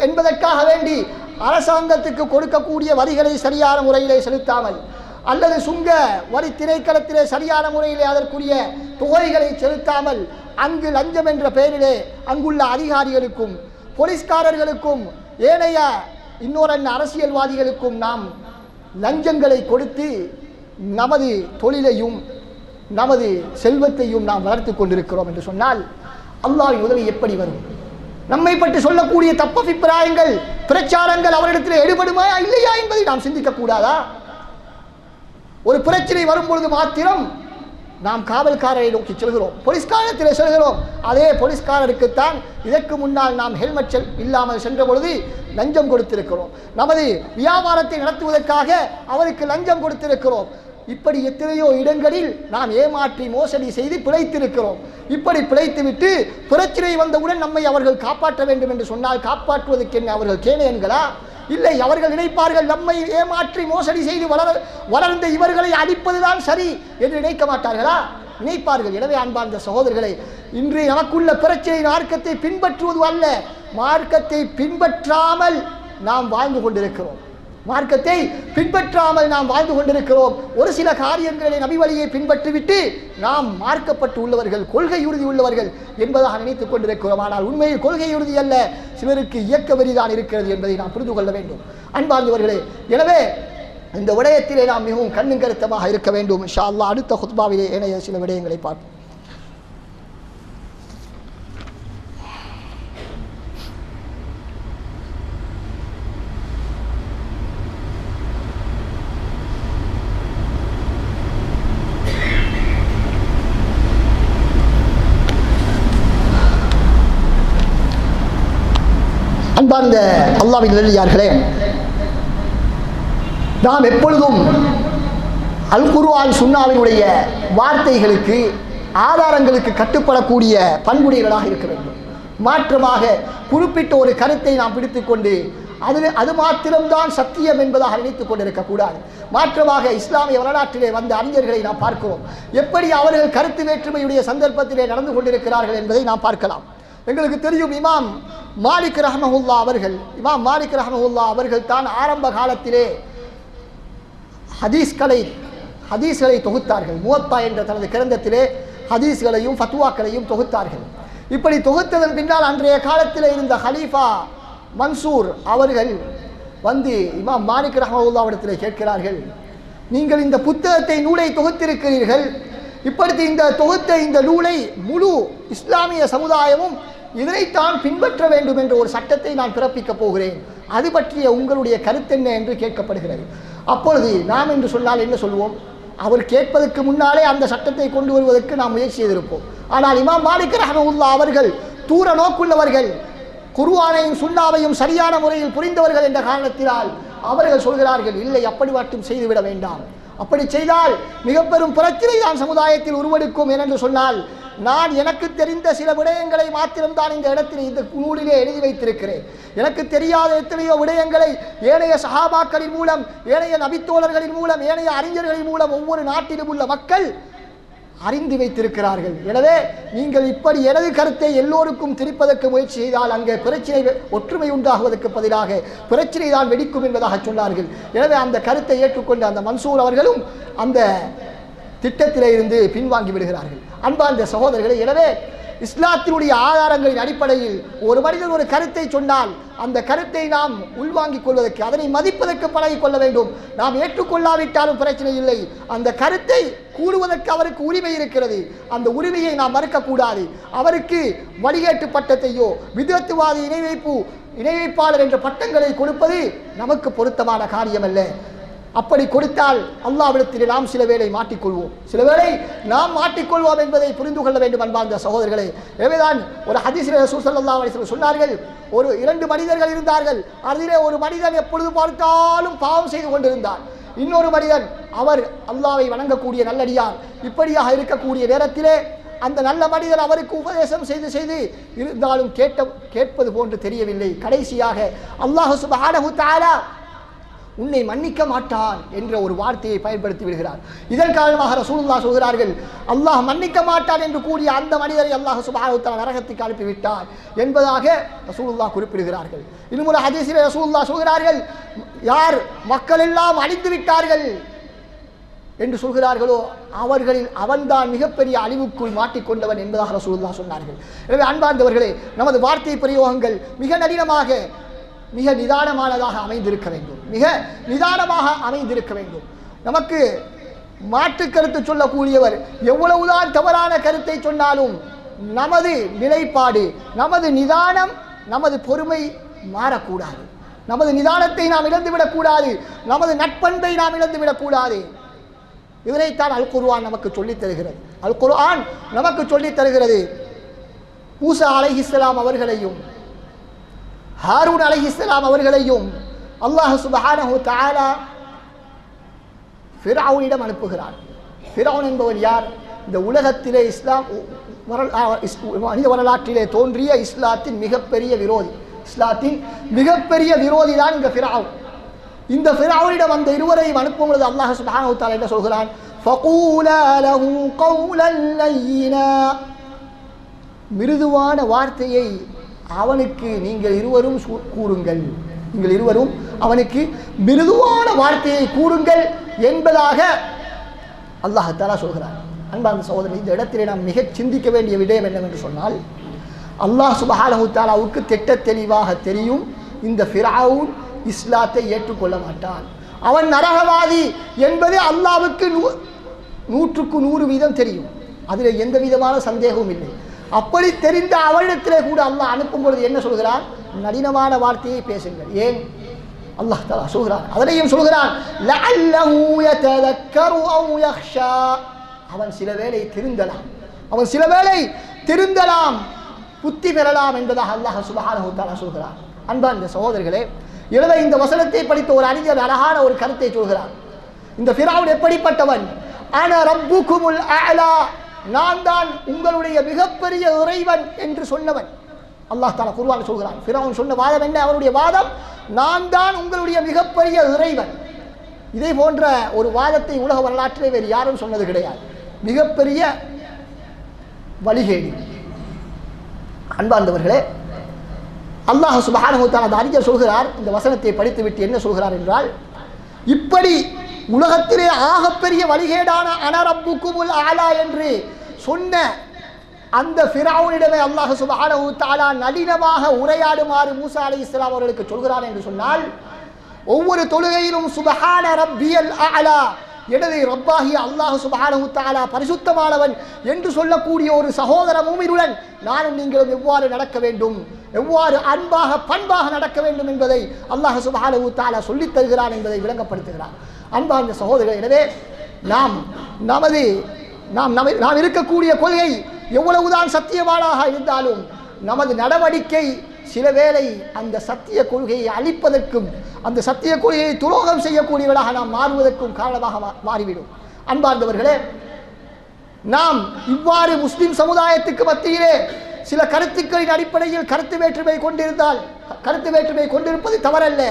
என்பதற்காக வேண்டி அரசாங்கத்துக்கு கொடுக்கக்கூடிய வரிகளை சரியான முறையிலே செலுத்தாமல், அல்லது சுங்க வரி திணைக்களத்திலே சரியான முறையிலே அதற்குரிய தொகைகளை செலுத்தாமல், அங்கு லஞ்சம் என்ற பெயரிலே அங்குள்ள அதிகாரிகளுக்கும் போலீஸ்காரர்களுக்கும் ஏனைய இன்னொரு அரசியல்வாதிகளுக்கும் நாம் லஞ்சங்களை கொடுத்து நமது தொழிலையும் நமது செல்வத்தையும் நாம் வளர்த்து கொண்டிருக்கிறோம் என்று சொன்னால் அல்லாஹ்வின் உதவி எப்படி வரும்? நம்மை பற்றி சொல்லக்கூடிய தப்பபிப்பிராயங்கள், பிரச்சாரங்கள் அவரிடத்தில் எடுபடுமா இல்லையா என்பதை நாம் சிந்திக்க கூடாதா? ஒரு பிரச்சனை வரும்பொழுது மாத்திரம் நாம் காவல்காரரை நோக்கி செல்கிறோம், போலீஸ்காரத்திலே செல்கிறோம். அதே போலீஸ்காரருக்குத்தான் இதற்கு முன்னால் நாம் ஹெல்மெட் இல்லாமல் சென்ற பொழுது லஞ்சம் கொடுத்திருக்கிறோம். நமது வியாபாரத்தை நடத்துவதற்காக அவருக்கு லஞ்சம் கொடுத்திருக்கிறோம். இப்படி எத்தனையோ இடங்களில் நாம் ஏமாற்றி மோசடி செய்து பிழைத்திருக்கிறோம். இப்படி பிழைத்துவிட்டு பிரச்சனை வந்தவுடன் நம்மை அவர்கள் காப்பாற்ற வேண்டும் என்று சொன்னால் காப்பாற்றுவதற்கு என்ன அவர்கள் கேனையன்களா? இல்லை, அவர்கள் நினைப்பார்கள் நம்மை ஏமாற்றி மோசடி செய்து வளர்ந்த இவர்களை அடிப்பதுதான் சரி என்று நினைக்க மாட்டார்களா? நினைப்பார்கள். எனவே அன்பார்ந்த சகோதரர்களை, இன்று நமக்குள்ள பிரச்சனை மார்க்கத்தை பின்பற்றுவது அல்ல, மார்க்கத்தை பின்பற்றாமல் நாம் வாழ்ந்து கொண்டிருக்கிறோம். மார்க்கத்தை பின்பற்றாமல் நாம் வாழ்ந்து கொண்டிருக்கிறோம். ஒரு சில காரியங்களை நபி வழியை பின்பற்றிவிட்டு நாம் மார்க்கப்பட்டு உள்ளவர்கள், கொள்கை உறுதி உள்ளவர்கள் என்பதாக நினைத்துக் கொண்டிருக்கிறோம். ஆனால் உண்மையில் கொள்கை உறுதி அல்ல, சிலருக்கு இயக்க வெறிதான் இருக்கிறது என்பதை நாம் புரிந்து கொள்ள வேண்டும். அன்பார்ந்தவர்களே, எனவே இந்த விடயத்திலே நாம் மிகவும் கண்ணும் கருத்தமாக இருக்க வேண்டும். இன்ஷா அல்லாஹ் அடுத்த ஹுத்பாவிலே ஏனைய சில விடயங்களை பார்ப்போம். அன்பார்ந்த அல்லாஹ்வின் நல்லடியார்களே, நாம் எப்பொழுதும் அல் குர்ஆன் சுன்னாவினுடைய வார்த்தைகளுக்கு ஆதாரங்களுக்கு கட்டுப்படக்கூடிய பண்புடையவர்களாக இருக்க வேண்டும். மாற்றமாக குறிப்பிட்ட ஒரு கருத்தை நாம் பிடித்துக்கொண்டு அது மாத்திரம்தான் சத்தியம் என்பதாக நினைத்துக் கொண்டிருக்கக்கூடாது. மாற்றமாக இஸ்லாமிய வரலாற்றிலே வந்த அறிஞர்களை நாம் பார்க்கிறோம். எப்படி அவர்கள் கருத்து வேற்றுமையுடைய சந்தர்ப்பத்திலே நடந்து கொண்டிருக்கிறார்கள் என்பதை நாம் பார்க்கலாம். எங்களுக்கு தெரியும், இமாம் மாலிக் ரஹ்மஹுல்லா அவர்கள் தான் ஆரம்ப காலத்திலே ஹதீஸ்களை தொகுத்தார்கள். முவத்தா என்ற தனது கிரந்தத்திலே ஹதீஸ்களையும் ஃபத்வாக்களையும் தொகுத்தார்கள். இப்படி தொகுத்ததன் பின்னால் அன்றைய காலத்தில் இருந்த ஹலீஃபா மன்சூர் அவர்கள் வந்து இமாம் மாலிக் ரஹ்மஹுல்லாவிடத்தில் கேட்கிறார்கள், நீங்கள் இந்த நூலை தொகுத்திருக்கிறீர்கள், இப்படி இந்த தொகுத்த இந்த நூலை முழு இஸ்லாமிய சமுதாயமும் இதனைத்தான் பின்பற்ற வேண்டும் என்ற ஒரு சட்டத்தை நான் பிறப்பிக்கப் போகிறேன், அது பற்றிய உங்களுடைய கருத்தென்ன என்று கேட்கப்படுகிறது. அப்பொழுது நாம் என்று சொன்னால் என்ன சொல்வோம்? அவர் கேட்பதற்கு முன்னாலே அந்த சட்டத்தை கொண்டு வருவதற்கு நாம் முயற்சி செய்திருப்போம். ஆனால் இமாம் மாலிக் ரஹ்மஹுல்லா அவர்கள் தூர நோக்குள்ளவர்கள், குர்ஆனையும் சுன்னாவையும் சரியான முறையில் புரிந்தவர்கள் என்ற காரணத்தினால் அவர்கள் சொல்கிறார்கள், இல்லை, அப்படி மட்டும் செய்துவிட வேண்டாம். அப்படி செய்தால் மிக பெரும் பிரச்சனை தான் சமுதாயத்தில் உருவெடுக்கும். ஏனென்று சொன்னால், நான் எனக்கு தெரிந்த சில விடயங்களை மாத்திரம்தான் இந்த இடத்தில் இந்த நூலிலே எழுதி வைத்திருக்கிறேன். எனக்கு தெரியாத எத்தனையோ விடயங்களை ஏனைய சஹாபாக்களின் மூலம், ஏனைய நபித்தோழர்களின் மூலம், ஏனைய அறிஞர்களின் மூலம் ஒவ்வொரு நாட்டிலும் உள்ள மக்கள் அறிந்து வைத்திருக்கிறார்கள். எனவே நீங்கள் இப்படி எனது கருத்தை எல்லோருக்கும் திரிப்பதற்கு முயற்சி செய்தால் அங்கே பிரச்சனை, ஒற்றுமை உண்டாகுவதற்கு பதிலாக பிரச்சனை தான் வெடிக்கும் என்பதாக சொன்னார்கள். எனவே அந்த கருத்தை ஏற்றுக்கொண்ட அந்த மன்சூர் அவர்களும் அந்த திட்டத்திலே இருந்து பின்வாங்கி விடுகிறார்கள். அன்பார்ந்த சகோதரர்களே, எனவே இஸ்லாத்தினுடைய ஆதாரங்களின் அடிப்படையில் ஒரு மனிதன் ஒரு கருத்தை சொன்னால் அந்த கருத்தை நாம் உள்வாங்கிக் கொள்வதற்கு, அதனை மதிப்பதற்கு பழகிக் கொள்ள வேண்டும். நாம் ஏற்றுக்கொள்ளாவிட்டாலும் பிரச்சனை இல்லை, அந்த கருத்தை கூறுவதற்கு அவருக்கு உரிமை இருக்கிறது. அந்த உரிமையை நாம் மறுக்கக்கூடாது. அவருக்கு வழிகேட்டு பட்டத்தையோ விதத்துவாதி இணைவைப்பாளர் என்ற பட்டங்களை கொடுப்பது நமக்கு பொருத்தமான காரியமல்ல. அப்படி கொடுத்தால் அல்லாஹ்விடத்தில் நாம் சில வேளை மாட்டிக்கொள்வோம், சில வேளை நாம் மாட்டிக்கொள்வோம் என்பதை புரிந்து கொள்ள வேண்டும். அன்பார்ந்த சகோதரர்களே, எனவேதான் ஒரு ஹதீஸிலே ரசூல் ஸல்லல்லாஹு அலைஹி வஸல்லம் சொன்னார்கள், ஒரு 2 மனிதர்கள் இருந்தார்கள். அதிலே ஒரு மனிதன் எப்பொழுது பார்த்தாலும் பாவம் செய்து கொண்டிருந்தார். இன்னொரு மனிதன் அவர் அல்லாஹ்வை வணங்கக்கூடிய நல்லடியார். இப்படியாக இருக்கக்கூடிய நேரத்திலே அந்த நல்ல மனிதன் அவருக்கு உபதேசம் செய்து இருந்தாலும் கேட்பது போன்று தெரியவில்லை. கடைசியாக அல்லாஹ் சுப்ஹானஹு தஆலா உன்னை மன்னிக்க மாட்டான் என்ற ஒரு வார்த்தையை பயன்படுத்தி விடுகிறார். இதன் காரணமாக ரசூலுல்லாஹ் சொல்கிறார்கள், அல்லாஹ் மன்னிக்க மாட்டான் என்று கூறிய அந்த மனிதரை அல்லாஹ் சுப்ஹானஹு வ தஆலா நரகத்துக்கு அனுப்பிவிட்டார் என்பதாக ரசூலுல்லாஹ் குறிப்பிடுகிறார்கள். இன்னும் ஒரு ஹதீஸிலே ரசூலுல்லாஹ் சொல்கிறார்கள், யார் மக்கள் எல்லாம் அழிந்து விட்டார்கள் என்று சொல்கிறார்களோ அவர்களில் அவன்தான் மிகப்பெரிய அழிவுக்குள் மாட்டிக்கொண்டவன் என்பதாக ரசூலுல்லாஹ் சொன்னார்கள். எனவே அன்பார்ந்தவர்களே, நமது வார்த்தை பிரயோகங்கள் மிக நளினமாக, மிக நிதானமானதாக அமைந்திருக்க வேண்டும். நமக்கு மாற்று கருத்து சொல்லக்கூடியவர் எவ்வளவுதான் தவறான கருத்தை சொன்னாலும் நமது நிலைப்பாடு, நமது நிதானம், நமது பொறுமை மாறக்கூடாது. நமது நிதானத்தை நாம் இழந்துவிடக்கூடாது, நமது நட்பண்பை நாம் இழந்துவிடக்கூடாது. இதனைத்தான் அல் குர்ஆன் நமக்கு சொல்லித் தருகிறது. அல் குர்ஆன் நமக்கு சொல்லித் தருகிறது. மூசா அலைஹிஸ்ஸலாம் அவர்களையும் ஹாரூன் அலைஹிஸ்ஸலாம் அவர்களையும் அல்லாஹ் சுப்ஹானஹு வ தஆலா ஃபிரௌனிடம் அனுப்புகிறார். ஃபிரௌன் என்பவர் யார்? இந்த உலகத்திலே மனித வரலாற்றிலே தோன்றிய இஸ்லாத்தின் மிகப்பெரிய விரோதி தான் இந்த ஃபிரௌன். இந்த ஃபிரௌனிடம் அந்த இருவரையும் அனுப்பும் பொழுது அல்லாஹ் சுப்ஹானஹு வ தஆலா என்ன சொல்கிறான்? ஃபகூலா லஹு கௌலன் லய்யினா, மிருதுவான வார்த்தையை அவனுக்கு நீங்கள் இருவரும் அவனுக்கு மிருதுவான வார்த்தையை கூறுங்கள் என்பதாக அல்லாஹ் தஆலா சொல்கிறார். அன்பார்ந்த சகோதரர், இந்த இடத்திலே நாம் மிக சிந்திக்க வேண்டிய விடயம் என்னவென்று சொன்னால், அல்லாஹ் சுப்ஹானஹு வ தஆலாவுக்கு திட்ட தெளிவாக தெரியும் இந்த ஃபிரௌன் இஸ்லாத்தை ஏற்றுக்கொள்ள மாட்டான், அவன் நரகவாதி என்பது அல்லாஹ்வுக்கு 100% தெரியும். அதில் எந்த விதமான சந்தேகமும் இல்லை. அப்படி தெரிந்த அவரிடத்திலே கூட அல்லாஹ் அனுப்பும் பொழுது என்ன சொல்கிறான்? நளினமான வார்த்தையை பேசுங்கள். ஏன்? அல்லாஹ் தஆலா சொல்கிறான், அதனையும் சொல்கிறான், லஅல்லஹு யததக்கரு அவ் யக்ஷா, அவன் சில வேளை திருந்தலாம், புத்தி பெறலாம் என்பதாக அல்லாஹ் சுப்ஹானஹு வ தஆலா சொல்கிறான். அன்பார்ந்த சகோதரர்களே, எனவே இந்த வசனத்தை படித்த ஒரு அறிஞர் அழகான ஒரு கருத்தை சொல்கிறார். இந்த ஃபிரௌன் எப்படிப்பட்டவன்? அன ரப்புகுமுல் அஅலா, நான் தான் உங்களுடைய மிகப்பெரிய இறைவன் என்று சொன்னவன். அல்லாஹ் தஆலா குர்ஆனில் சொல்கிறான். ஃபிரௌன் சொன்ன வாதம் என்ன? அவருடைய வாதம், நான் தான் உங்களுடைய மிகப்பெரிய இறைவன். இதே போன்ற ஒரு வாதத்தை உலக வரலாற்றிலே வேறு யாரும் சொன்னது கிடையாது. மிகப்பெரிய வழிகேடு. அன்பார்ந்தவர்களே, அல்லாஹ் சுப்ஹானஹு வ தஆலா அறிஞர் சொல்கிறார், இந்த வசனத்தை படித்துவிட்டு என்ன சொல்கிறார் என்றால், இப்படி உலகத்திலே ஆகப்பெரிய வழிகேடான அன ரப்புகுமுல் அஅலா என்று சொன்ன அந்த ஃபிரௌனிடமே அல்லாஹ் சுப்ஹானஹு வ தஆலா நளினமாக உரையாடுமாறு மூசா அலைஹிஸ்ஸலாம் அவர்களுக்கு சொல்கிறார் என்று சொன்னால், ஒவ்வொரு தொழுகையிலும் சுப்ஹான ரப்பியல் அஅலா, எனது ரப்பாகிய அல்லாஹ் சுப்ஹானஹு வ தஆலா பரிசுத்தமானவன் என்று சொல்லக்கூடிய ஒரு சகோதர மூமினுடன் நானும் நீங்களும் எவ்வாறு நடக்க வேண்டும், எவ்வாறு அன்பாக பண்பாக நடக்க வேண்டும் என்பதை அல்லாஹ் சுப்ஹானஹு வ தஆலா சொல்லித் தருகிறான் என்பதை விளங்கப்படுத்துகிறார். அன்பார்ந்த சகோதரர்களே, எனவே நாம் இருக்கக்கூடிய கொள்கை எவ்வளவுதான் சத்தியமானாக இருந்தாலும் நமது நடவடிக்கை சில வேளை அந்த சத்திய கொள்கையை அழிப்பதற்கும் அந்த சத்திய கொள்கையை துரோகம் செய்யக்கூடியவர்களாக நாம் மாறுவதற்கும் காரணமாக மாறிவிடும். அன்பார்ந்தவர்களே, நாம் இவ்வாறு முஸ்லிம் சமுதாயத்துக்கு மத்தியிலே சில கருத்துக்களின் அடிப்படையில் கருத்து வேற்றுமை கொண்டிருந்தால், கருத்து வேற்றுமை கொண்டிருப்பது தவறல்ல.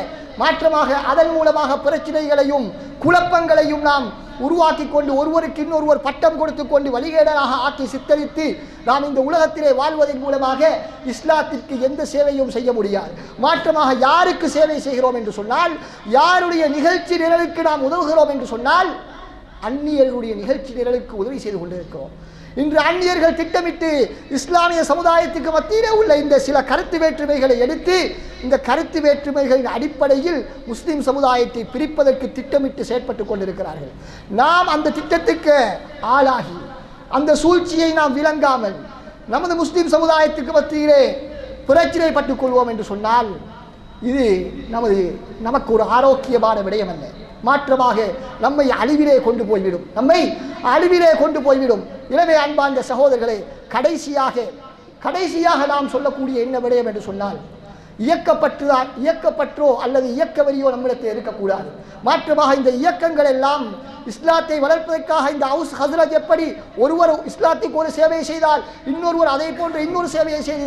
மாற்றமாக அதன் மூலமாக பிரச்சனைகளையும் குழப்பங்களையும் நாம் உருவாக்கி கொண்டு ஒருவருக்கு இன்னொருவர் பட்டம் கொடுத்து கொண்டு வழிகேடனாக ஆக்கி சித்தரித்து நாம் இந்த உலகத்திலே வாழ்வதன் மூலமாக இஸ்லாத்திற்கு எந்த சேவையும் செய்ய முடியாது. மாற்றமாக யாருக்கு சேவை செய்கிறோம் என்று சொன்னால், யாருடைய நிகழ்ச்சி நிரலுக்கு நாம் உதவுகிறோம் என்று சொன்னால், அந்நியர்களுடைய நிகழ்ச்சி நிரலுக்கு உதவி செய்து கொண்டிருக்கிறோம். இன்று அந்நியர்கள் திட்டமிட்டு இஸ்லாமிய சமுதாயத்துக்கு மத்தியிலே உள்ள இந்த சில கருத்து வேற்றுமைகளை எடுத்து இந்த கருத்து வேற்றுமைகளின் அடிப்படையில் முஸ்லிம் சமுதாயத்தை பிரிப்பதற்கு திட்டமிட்டு செயற்பட்டு கொண்டிருக்கிறார்கள். நாம் அந்த திட்டத்துக்கு ஆளாகி அந்த சூழ்ச்சியை நாம் விளங்காமல் நமது முஸ்லிம் சமுதாயத்துக்கு மத்தியிலே பிரச்சனைப்பட்டுக் கொள்வோம் என்று சொன்னால் இது நமக்கு ஒரு ஆரோக்கியமான விடயம் அல்ல. மாற்றமாக நம்மை அழிவிலே கொண்டு போய்விடும். எனவே அன்பார்ந்த சகோதரர்களே, கடைசியாக நாம் சொல்லக்கூடிய என்ன விடயம் என்று சொன்னால், இயக்கப்பற்றோ அல்லது இயக்க வரியோ நம்மிடத்தில் இருக்கக்கூடாது. மாற்றமாக இந்த இயக்கங்கள் எல்லாம் இஸ்லாத்தை வளர்ப்பதற்காக இந்த ஹவுஸ் ஹஸ்ரத் எப்படி ஒருவர் இஸ்லாத்துக்கு ஒரு சேவை செய்தால் இன்னொருவர் அதை போன்று இன்னொரு சேவையை செய்து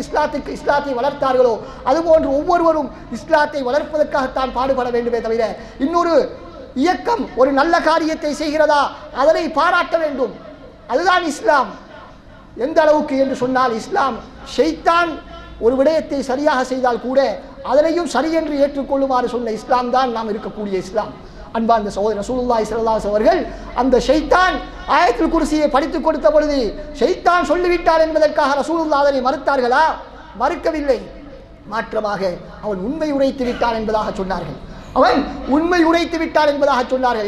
இஸ்லாத்தை வளர்த்தார்களோ அதுபோன்று ஒவ்வொருவரும் இஸ்லாத்தை வளர்ப்பதற்காகத்தான் பாடுபட வேண்டுமே தவிர, இன்னொரு இயக்கம் ஒரு நல்ல காரியத்தை செய்கிறதா அதனை பாராட்ட வேண்டும். அதுதான் இஸ்லாம். எந்த அளவுக்கு என்று சொன்னால், இஸ்லாம் ஷைத்தான் ஒரு விடயத்தை சரியாக செய்தால் கூட அதனையும் சரி என்று ஏற்றுக்கொள்ளுமாறு சொன்ன இஸ்லாம் தான் நாம் இருக்கக்கூடிய இஸ்லாம். அன்பார்ந்த சகோதரர் ரசூலுல்லாஹி ஸல்லல்லாஹு அலைஹி அவர்கள் அந்த ஷைத்தான் ஆயத்துல் குர்சியை படித்துக் கொடுத்த பொழுது ஷைத்தான் சொல்லிவிட்டார் என்பதற்காக ரசூலுல்லாஹ் அதனை மறுத்தார்களா? மறுக்கவில்லை. மாற்றமாக அவன் உண்மை உரைத்து விட்டான் என்பதாக சொன்னார்கள்.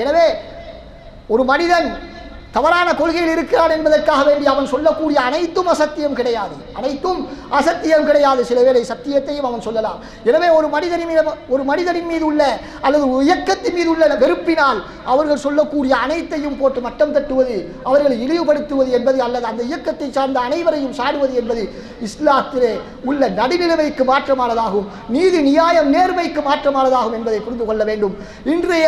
எனவே ஒரு மனிதன் தவறான கொள்கையில் இருக்கிறான் என்பதற்காக வேண்டி அவன் சொல்லக்கூடிய அனைத்தும் அசத்தியம் கிடையாது, சில வேளை சத்தியத்தையும் அவன் சொல்லலாம். எனவே ஒரு மனிதனின் மீது உள்ள அல்லது இயக்கத்தின் மீது உள்ள வெறுப்பினால் அவர்கள் சொல்லக்கூடிய அனைத்தையும் போட்டு மட்டம் தட்டுவது, அவர்களை இழிவுபடுத்துவது என்பது அல்லது அந்த இயக்கத்தை சார்ந்த அனைவரையும் சாடுவது என்பது இஸ்லாத்திலே உள்ள நடுநிலைமைக்கு மாற்றமானதாகும், நீதி நியாயம் நேர்மைக்கு மாற்றமானதாகும் என்பதை புரிந்து கொள்ள வேண்டும். இன்றைய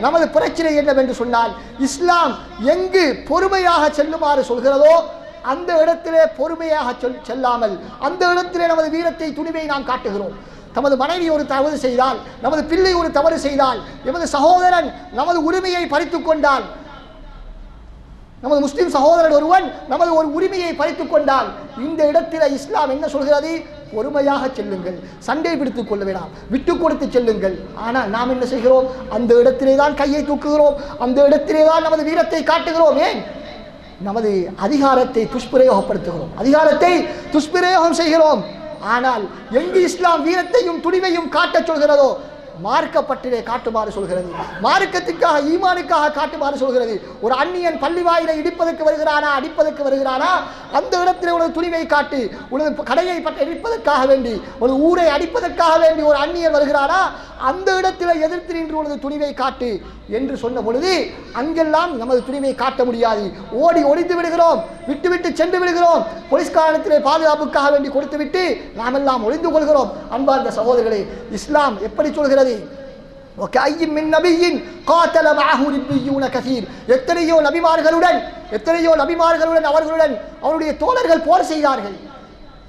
நமது பிரச்சனை என்னவென்று சொன்னால், இஸ்லாம் எங்கு பொறுமையாக செல்லுமாறு சொல்கிறதோ அந்த இடத்திலே பொறுமையாக செல்லாமல் அந்த இடத்திலே நமது வீரத்தை துணிவை நாம் காட்டுகிறோம். நமது மனைவி ஒரு தவறு செய்தால், நமது பிள்ளை ஒரு தவறு செய்தால், எமது சகோதரன் நமது உரிமையை பறித்துக் கொண்டால், நமது முஸ்லிம் சகோதரன் ஒருவன் நமது ஒரு உரிமையை பறித்துக் கொண்டால் இந்த இடத்திலே இஸ்லாம் என்ன சொல்கிறது? பொறுமையாக செல்லுங்கள், சண்டை பிடித்துக் கொள்ள வேண்டாம், விட்டு கொடுத்து செல்லுங்கள். ஆனால் நாம் என்ன செய்கிறோம்? அந்த இடத்திலே தான் கையை தூக்குகிறோம், அந்த இடத்திலே தான் நமது வீரத்தை காட்டுகிறோம். ஏன்? நமது அதிகாரத்தை துஷ்பிரயோகம் செய்கிறோம். ஆனால் எங்கு இஸ்லாம் வீரத்தையும் துணிவையும் காட்டச் சொல்கிறதோ மார்க்கப்பட்டிலே காட்டுமாறு சொல்கிறது, மார்க்கத்துக்காக ஈமானுக்காக காட்டுமாறு சொல்கிறது. ஒரு அந்நியன் பள்ளி வாயிலை இடிப்பதற்கு வருகிறானா, அடிப்பதற்கு வருகிறானா, அந்த இடத்திலே உனது துணிவை காட்டு. உனது கடையை இடிப்பதற்காக வேண்டி, ஒரு ஊரை அடிப்பதற்காக வேண்டி ஒரு அந்நியன் வருகிறானா, அந்த இடத்தில் எதிர்த்து நின்று உனது துணிவை காட்டு என்று சொன்ன பொழுது அங்கெல்லாம் நமது துணிவை காட்ட முடியாது, ஓடி ஒளிந்து விடுகிறோம், விட்டுவிட்டு சென்று விடுகிறோம், போலீஸ்காரத்திலே பாதுகாப்புக்காக வேண்டி கொடுத்துவிட்டு நாம் எல்லாம் ஒளிந்து கொள்கிறோம். அன்பார்ந்த சகோதரர்களே, இஸ்லாம் எப்படி சொல்கிறது? எத்தனையோ நபிமார்களுடன் அவருடைய தோழர்கள் போர் செய்தார்கள்.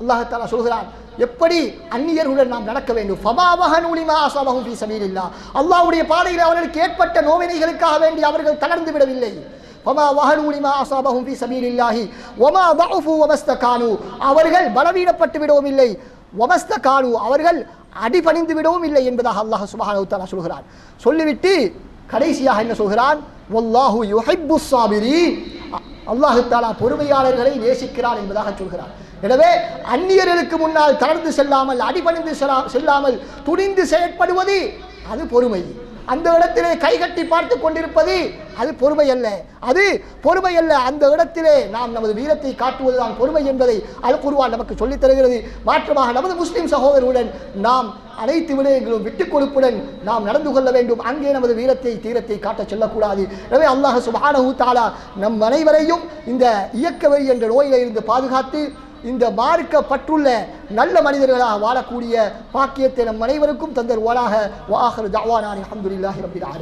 அல்லாஹ் தஆலா சொல்கிறான், எப்படி அந்நியர்களுடன் நாம் நடக்க வேண்டும். அல்லாஹ்வுடைய பாதையில் அவர்களுக்கு ஏற்பட்ட நோவினைகளுக்காக வேண்டி அவர்கள் தளர்ந்து விடவில்லை. அவர்கள் பலவீனப்பட்டு விடவும் இல்லை, அவர்கள் அடிபணிந்து விடவும் இல்லை என்பதாக அல்லாஹ் சுப்ஹானஹு வ தஆலா சொல்கிறான். சொல்லிவிட்டு கடைசியாக என்ன சொல்கிறான்? வல்லாஹு யுஹிப்புஸ் ஸாபிரீன், அல்லாஹ் தஆலா பொறுமையாளர்களை நேசிக்கிறார் என்பதாக சொல்கிறார். எனவே அந்நியர்களுக்கு முன்னால் தளர்ந்து செல்லாமல், அடிபணிந்து செல்லாமல் துணிந்து செயற்படுவது அது பொறுமை. அந்த இடத்திலே கைகட்டி பார்த்து கொண்டிருப்பது அது பொறுமை அல்ல, அது பொறுமை அல்ல. அந்த இடத்திலே நாம் நமது வீரத்தை காட்டுவதுதான் பொறுமை என்பதை அல் குர்ஆன் நமக்கு சொல்லித் தருகிறது. மாற்றமாக நமது முஸ்லிம் சகோதரர்களுடன் நாம் அனைத்து விடயங்களும் விட்டுக் கொடுப்புடன் நாம் நடந்து கொள்ள வேண்டும். அங்கே நமது வீரத்தை தீரத்தை காட்ட செல்லக்கூடாது. எனவே அல்லாஹ் சுப்ஹானஹு வ தஆலா நம் அனைவரையும் இந்த இயக்கவெறி என்ற நோயில இருந்து பாதுகாத்து இந்த மார்க்கப்பட்டுள்ள நல்ல மனிதர்களாக வாழக்கூடிய பாக்கியத்தை நம் அனைவருக்கும் தந்தருவாராக. வ ஆகிரு தஅவானா அல்ஹம்துலில்லாஹி ரப்பில் ஆலமீன்.